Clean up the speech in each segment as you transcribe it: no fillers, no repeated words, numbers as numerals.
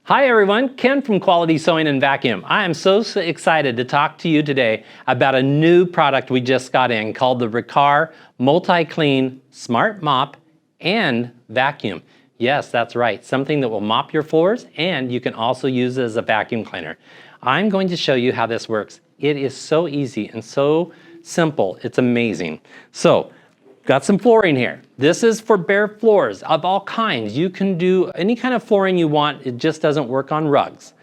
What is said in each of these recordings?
Hi everyone, Ken from Quality Sewing and Vacuum. I am so excited to talk to you today about a new product we just got in called the Riccar MultiClean Smart Mop and Vacuum. Yes, that's right, something that will mop your floors and you can also use it as a vacuum cleaner. I'm going to show you how this works. It is so easy and so simple, it's amazing. So, got some flooring here. This is for bare floors of all kinds. You can do any kind of flooring you want. It just doesn't work on rugs.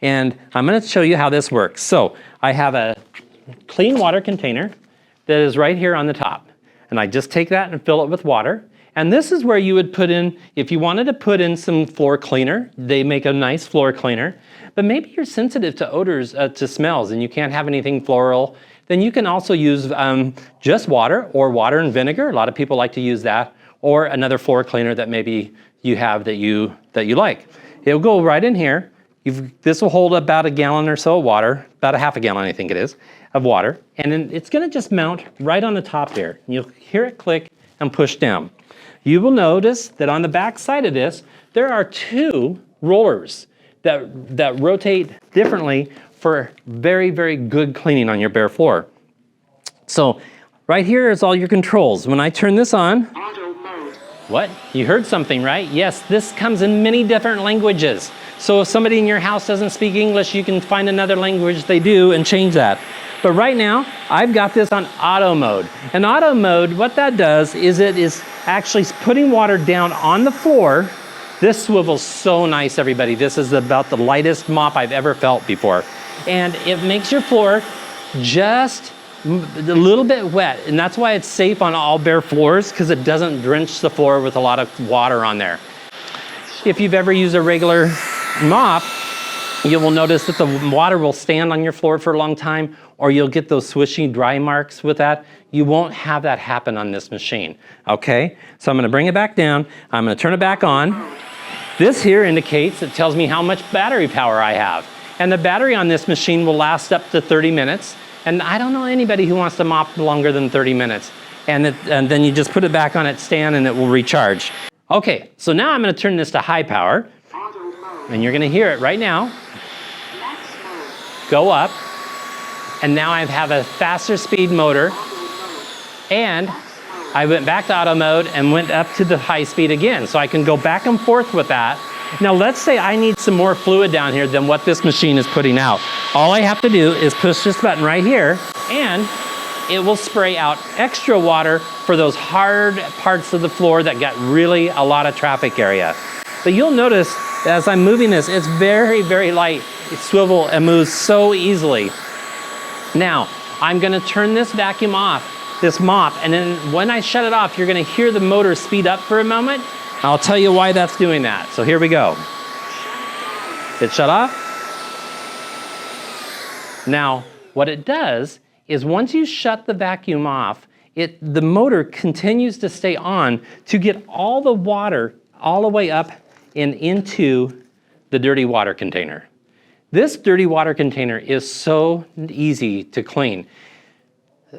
And I'm going to show you how this works. So I have a clean water container that is right here on the top. And I just take that and fill it with water. And this is where you would put in, if you wanted to put in some floor cleaner, they make a nice floor cleaner. But maybe you're sensitive to odors, to smells, and you can't have anything floral. Then you can also use just water or water and vinegar. A lot of people like to use that, or another floor cleaner that maybe you have that you like. It'll go right in here. This will hold about a gallon or so of water, about a half a gallon I think it is, of water. And then it's gonna just mount right on the top there. You'll hear it click and push down. You will notice that on the back side of this, there are two rollers that rotate differently for very, very good cleaning on your bare floor. So right here is all your controls. When I turn this on, auto mode. What? You heard something, right? Yes, this comes in many different languages. So if somebody in your house doesn't speak English, you can find another language they do and change that. But right now, I've got this on auto mode. And auto mode, what that does is it is actually putting water down on the floor. This swivels so nice, everybody. This is about the lightest mop I've ever felt before. And it makes your floor just a little bit wet. And that's why it's safe on all bare floors, because it doesn't drench the floor with a lot of water on there. If you've ever used a regular mop, you will notice that the water will stand on your floor for a long time, or you'll get those swishy dry marks with that. You won't have that happen on this machine, okay? So I'm gonna bring it back down. I'm gonna turn it back on. This here indicates, it tells me how much battery power I have. And the battery on this machine will last up to 30 minutes. And I don't know anybody who wants to mop longer than 30 minutes. And then you just put it back on its stand and it will recharge. Okay, so now I'm gonna turn this to high power. And you're gonna hear it right now. Go up. And now I have a faster speed motor. And I went back to auto mode and went up to the high speed again. So I can go back and forth with that. Now let's say I need some more fluid down here than what this machine is putting out. All I have to do is push this button right here and it will spray out extra water for those hard parts of the floor that got really a lot of traffic area. But you'll notice as I'm moving this, it's very, very light. It swivels and moves so easily. Now, I'm gonna turn this vacuum off, this mop, and then when I shut it off, you're gonna hear the motor speed up for a moment. I'll tell you why that's doing that. So here we go. It shut off. Now, what it does is once you shut the vacuum off, the motor continues to stay on to get all the water all the way up and into the dirty water container. This dirty water container is so easy to clean.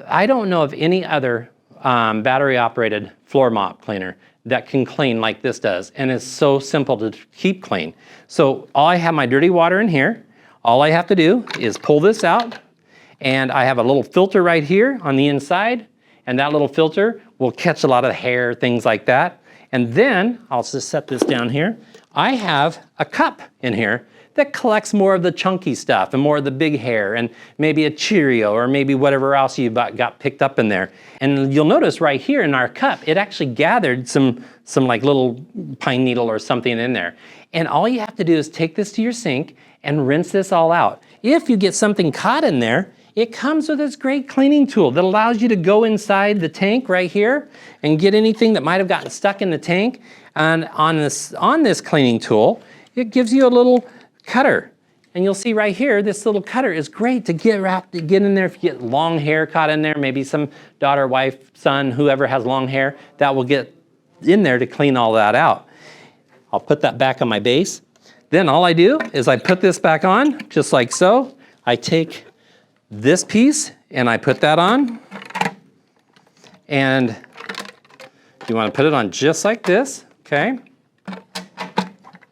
I don't know of any other battery-operated floor mop cleaner that can clean like this does, and it's so simple to keep clean. So I have my dirty water in here. All I have to do is pull this out, and I have a little filter right here on the inside, and that little filter will catch a lot of hair, things like that. And then, I'll just set this down here, I have a cup in here that collects more of the chunky stuff and more of the big hair and maybe a Cheerio or maybe whatever else you got picked up in there. And you'll notice right here in our cup, it actually gathered some like little pine needle or something in there. And all you have to do is take this to your sink and rinse this all out. If you get something caught in there, it comes with this great cleaning tool that allows you to go inside the tank right here and get anything that might have gotten stuck in the tank. And on this cleaning tool, it gives you a little cutter. And you'll see right here, this little cutter is great to get in there if you get long hair caught in there, maybe some daughter, wife, son, whoever has long hair, that will get in there to clean all that out. I'll put that back on my base. Then all I do is I put this back on, just like so. I take this piece and I put that on. And you want to put it on just like this, okay?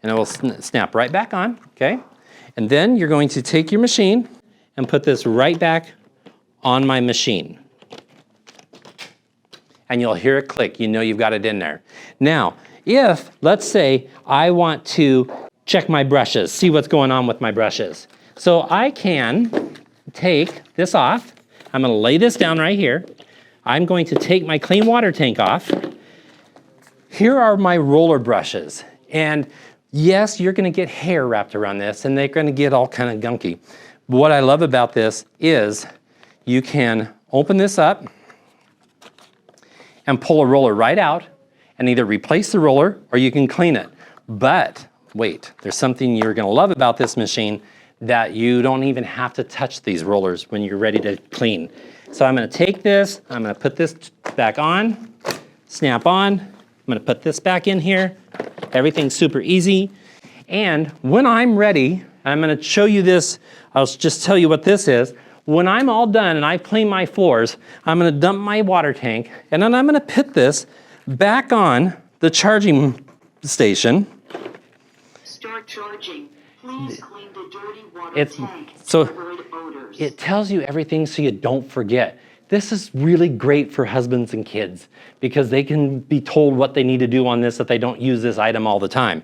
and it will snap right back on, okay? And then you're going to take your machine and put this right back on my machine. And you'll hear it click. You know you've got it in there. Now, if, let's say, I want to check my brushes, see what's going on with my brushes. So I can take this off. I'm gonna lay this down right here. I'm going to take my clean water tank off. Here are my roller brushes. And yes, you're gonna get hair wrapped around this and they're gonna get all kind of gunky. What I love about this is you can open this up and pull a roller right out and either replace the roller or you can clean it. But wait, there's something you're gonna love about this machine, that you don't even have to touch these rollers when you're ready to clean. So I'm gonna take this, I'm gonna put this back on, snap on, I'm gonna put this back in here. Everything's super easy. And when I'm ready, I'm gonna show you this, I'll just tell you what this is. When I'm all done and I've cleaned my floors, I'm gonna dump my water tank and then I'm gonna put this back on the charging station. Start charging. Please clean the dirty water tank. So Avoid odors. it tells you everything so you don't forget. This is really great for husbands and kids because they can be told what they need to do on this if they don't use this item all the time.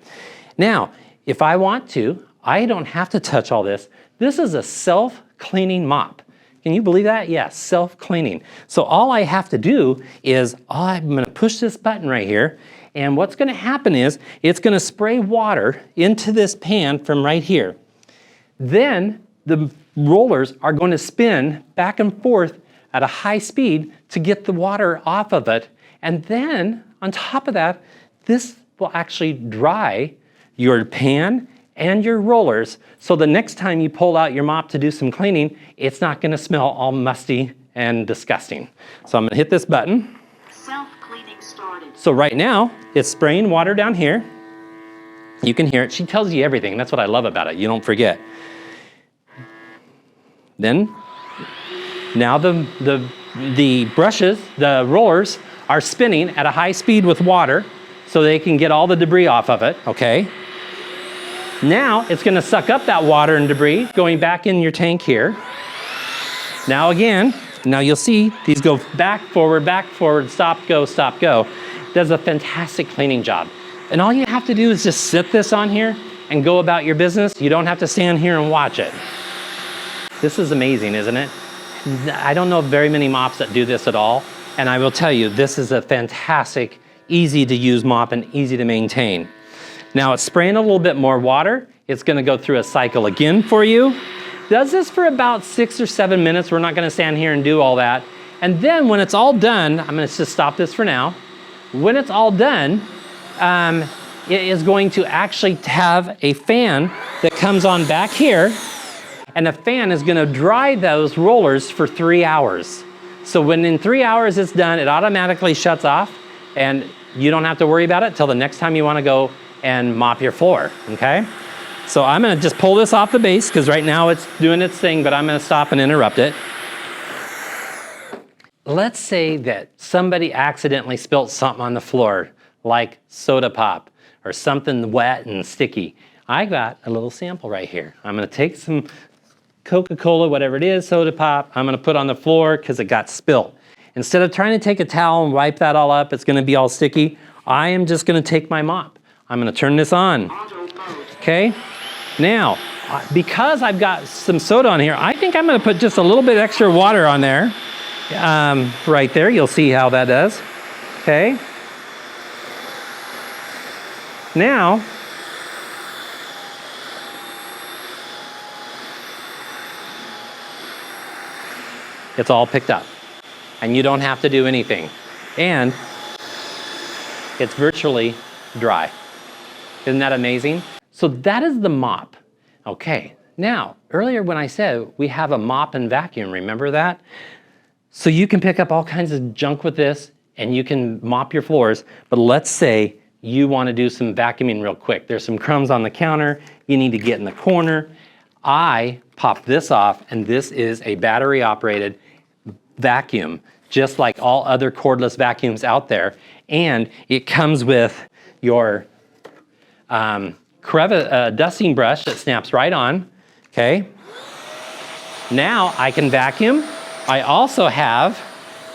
Now, if I want to, I don't have to touch all this. This is a self-cleaning mop. Can you believe that? Yes, self-cleaning. So all I have to do is I'm gonna push this button right here, and what's gonna happen is it's gonna spray water into this pan from right here. Then the rollers are going to spin back and forth at a high speed to get the water off of it. And then on top of that, this will actually dry your pan and your rollers. So the next time you pull out your mop to do some cleaning, it's not gonna smell all musty and disgusting. So I'm gonna hit this button. Self-cleaning started. So right now, it's spraying water down here. You can hear it. She tells you everything. That's what I love about it. You don't forget. Then, now the brushes, the rollers, are spinning at a high speed with water so they can get all the debris off of it, okay? Now, it's gonna suck up that water and debris going back in your tank here. Now again, now you'll see these go back, forward, stop, go, stop, go. Does a fantastic cleaning job. And all you have to do is just sit this on here and go about your business. You don't have to stand here and watch it. This is amazing, isn't it? I don't know very many mops that do this at all. And I will tell you, this is a fantastic, easy to use mop and easy to maintain. Now it's spraying a little bit more water. It's gonna go through a cycle again for you. Does this for about 6 or 7 minutes. We're not gonna stand here and do all that. And then when it's all done, I'm gonna just stop this for now. When it's all done, it is going to actually have a fan that comes on back here, and the fan is gonna dry those rollers for 3 hours. So when in 3 hours it's done, it automatically shuts off, and you don't have to worry about it till the next time you wanna go and mop your floor, okay? So I'm gonna just pull this off the base, because right now it's doing its thing, but I'm gonna stop and interrupt it. Let's say that somebody accidentally spilt something on the floor, like soda pop, or something wet and sticky. I got a little sample right here. I'm gonna take some Coca-Cola, whatever it is, soda pop, I'm gonna put on the floor because it got spilt. Instead of trying to take a towel and wipe that all up, it's gonna be all sticky, I am just gonna take my mop. I'm gonna turn this on, okay? Now, because I've got some soda on here, I think I'm gonna put just a little bit extra water on there. Right there, you'll see how that does, okay? Now, it's all picked up, and you don't have to do anything. And it's virtually dry. Isn't that amazing? So that is the mop. Okay, now, earlier when I said we have a mop and vacuum, remember that? So you can pick up all kinds of junk with this and you can mop your floors, but let's say you wanna do some vacuuming real quick. There's some crumbs on the counter, you need to get in the corner. I pop this off, and this is a battery operated vacuum, just like all other cordless vacuums out there. And it comes with your dusting brush that snaps right on, okay? Now I can vacuum. I also have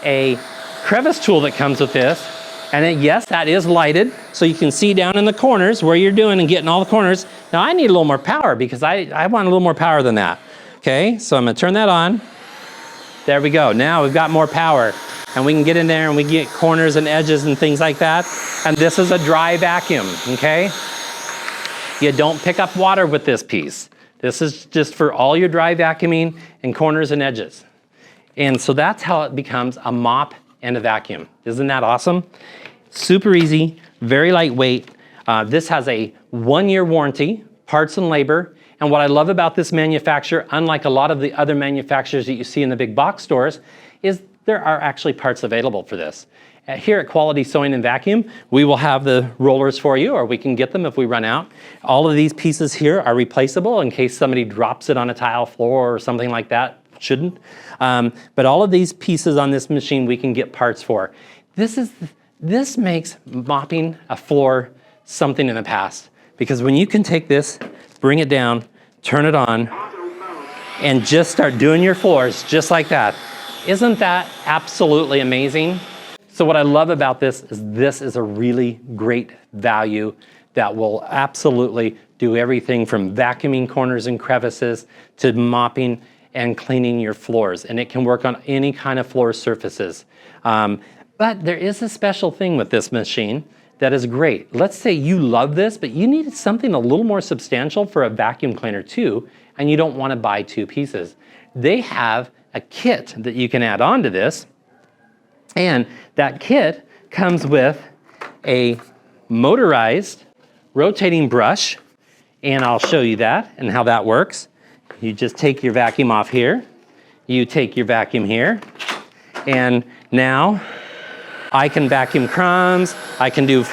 a crevice tool that comes with this, and then, yes, that is lighted, so you can see down in the corners where you're doing and getting all the corners. Now I need a little more power because I want a little more power than that, okay? So I'm gonna turn that on. There we go, now we've got more power, and we can get in there and we get corners and edges and things like that. And this is a dry vacuum, okay? You don't pick up water with this piece. This is just for all your dry vacuuming and corners and edges. And so that's how it becomes a mop and a vacuum. Isn't that awesome? Super easy, very lightweight. This has a 1-year warranty, parts and labor. And what I love about this manufacturer, unlike a lot of the other manufacturers that you see in the big box stores, is there are actually parts available for this. Here at Quality Sewing and Vacuum, we will have the rollers for you, or we can get them if we run out. All of these pieces here are replaceable in case somebody drops it on a tile floor or something like that. Shouldn't. But all of these pieces on this machine we can get parts for. This makes mopping a floor something in the past, because when you can take this, bring it down, turn it on, and just start doing your floors just like that. Isn't that absolutely amazing? So what I love about this is a really great value that will absolutely do everything from vacuuming corners and crevices to mopping and cleaning your floors. And it can work on any kind of floor surfaces. But there is a special thing with this machine that is great. Let's say you love this, but you needed something a little more substantial for a vacuum cleaner too, and you don't want to buy 2 pieces. They have a kit that you can add on to this. And that kit comes with a motorized rotating brush, and I'll show you that and how that works. You just take your vacuum off here, you take your vacuum here, and now I can vacuum crumbs, I can do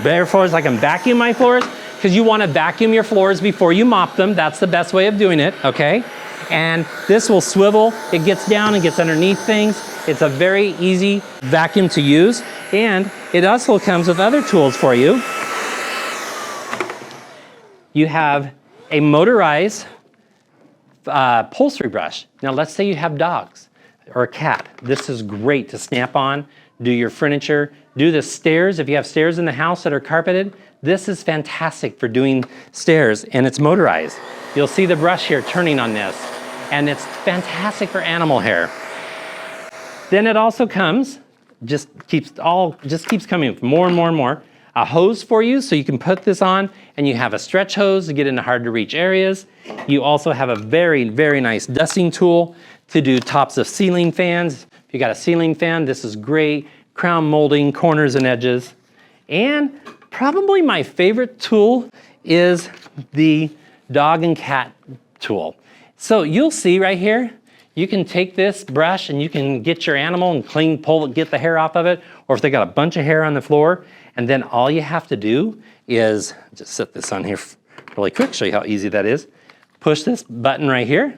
bare floors, I can vacuum my floors, because you want to vacuum your floors before you mop them. That's the best way of doing it, okay? And this will swivel, it gets down and gets underneath things. It's a very easy vacuum to use, and it also comes with other tools for you. You have a motorized upholstery brush. Now let's say you have dogs or a cat. This is great to snap on, do your furniture, do the stairs. If you have stairs in the house that are carpeted, this is fantastic for doing stairs, and it's motorized. You'll see the brush here turning on this, and it's fantastic for animal hair. Then it also comes, just keeps coming more and more and more. A hose for you, so you can put this on, and you have a stretch hose to get into hard to reach areas. You also have a very, very nice dusting tool to do tops of ceiling fans. If you got a ceiling fan, this is great. Crown molding, corners and edges. And probably my favorite tool is the dog and cat tool. So you'll see right here, you can take this brush and you can get your animal and get the hair off of it, or if they got a bunch of hair on the floor, and then all you have to do is, just set this on here really quick, show you how easy that is. Push this button right here,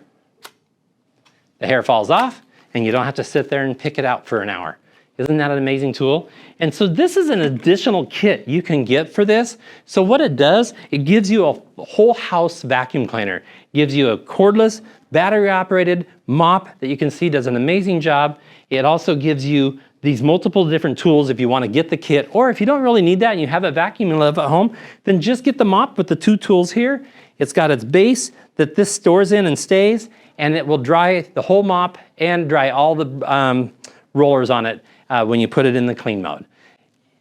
the hair falls off, and you don't have to sit there and pick it out for an hour. Isn't that an amazing tool? And so this is an additional kit you can get for this. So what it does, it gives you a whole house vacuum cleaner. It gives you a cordless, battery operated mop that you can see does an amazing job. It also gives you these multiple different tools if you want to get the kit, or if you don't really need that and you have a vacuum you live at home, then just get the mop with the 2 tools here. It's got its base that this stores in and stays, and it will dry the whole mop and dry all the rollers on it when you put it in the clean mode.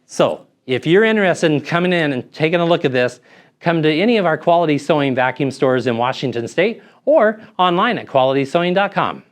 So if you're interested in coming in and taking a look at this, come to any of our Quality Sewing vacuum stores in Washington State or online at qualitysewing.com.